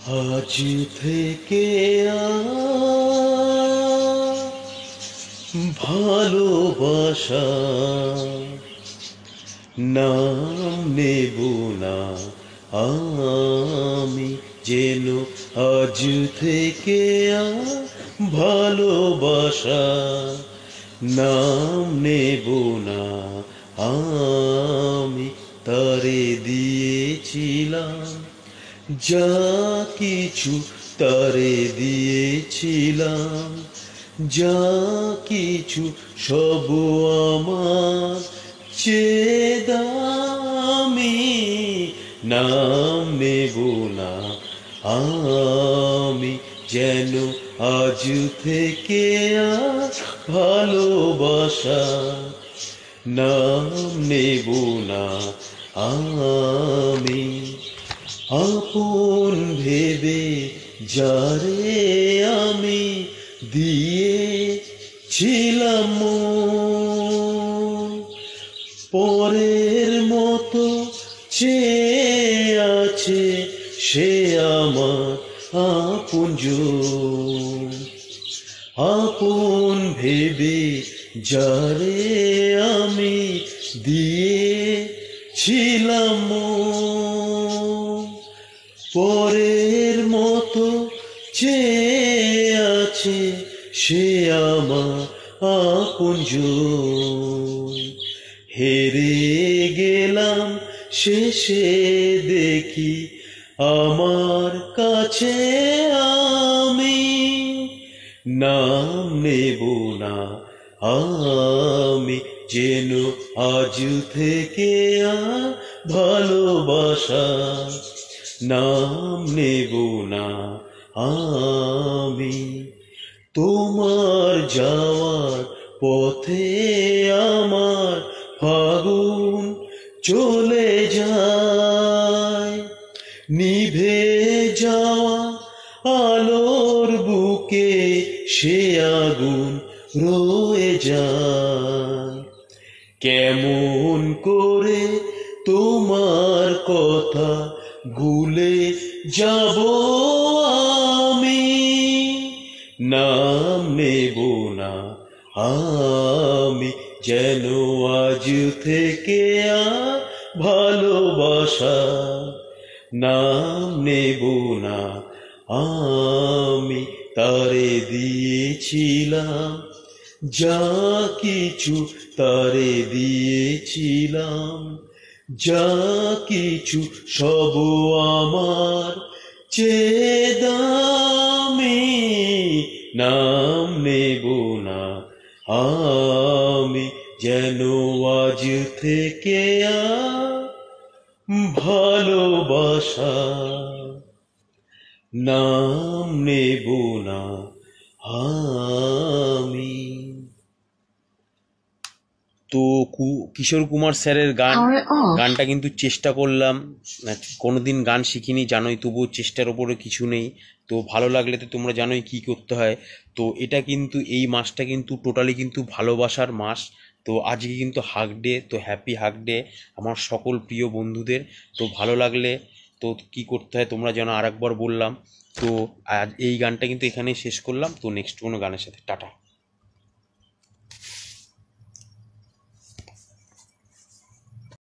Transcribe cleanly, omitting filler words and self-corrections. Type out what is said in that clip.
আজ থেকে ভালোবাসা নাম নেব না আমি, যেন আজ থেকে ভালোবাসা নাম নেব না আমি। তারে দিয়েছিলাম যা কিছু, তারে দিয়েছিলাম যা কিছু, সব আমার চেয়ে দামি। নাম নেব না আমি, যেন আজ থেকে ভালোবাসা নাম নেব না আমি। আপন ভেবে যারে আমি দিয়েছিলাম মন, পরের মতো চেয়ে আছে সে আমার আপনজন। আপন ভেবে যারে আমি দিয়েছিলাম মন, পরের মতো চেয়ে আছে সে আমার আপনজন। হেরে গেলাম শেষে দেখি আমার কাছে আমি। নাম নেব না আমি, যেন আজ থেকে ভালোবাসা নাম নেব না আমি। তোমার যাওয়ার পথে আমার ফাগুন চলে যায়, নিভে যাওয়া আলোর বুকে সে আগুন রয়ে যায়। কেমন করে তোমার কথা ভুলে যাব আমি। নাম নেব না আমি, যেন আজ থেকে ভালোবাসা নাম নেব না আমি। তারে দিয়েছিলাম যা কিছু, তারে দিয়েছিলাম যা কিছু, সব আমার চেয়ে দামি। নাম নেব না আমি, যেন আজ থেকে ভালোবাসা নাম নেব না আমি। তো কিশোর কুমার স্যারের গানটা কিন্তু চেষ্টা করলাম, কোনোদিন গান শিখিনি জানোই, তবুও চেষ্টার ওপরে কিছু নেই। তো ভালো লাগলে তো তোমরা জানোই কি করতে হয়। তো এটা কিন্তু এই মাসটা কিন্তু টোটালি কিন্তু ভালোবাসার মাস। তো আজকে কিন্তু হাগ ডে, তো হ্যাপি হাগ ডে আমার সকল প্রিয় বন্ধুদের। তো ভালো লাগলে তো কি করতে হয় তোমরা যেন আরেকবার বললাম। তো আজ এই গানটা কিন্তু এখানেই শেষ করলাম। তো নেক্সট কোনো গানের সাথে টাটা।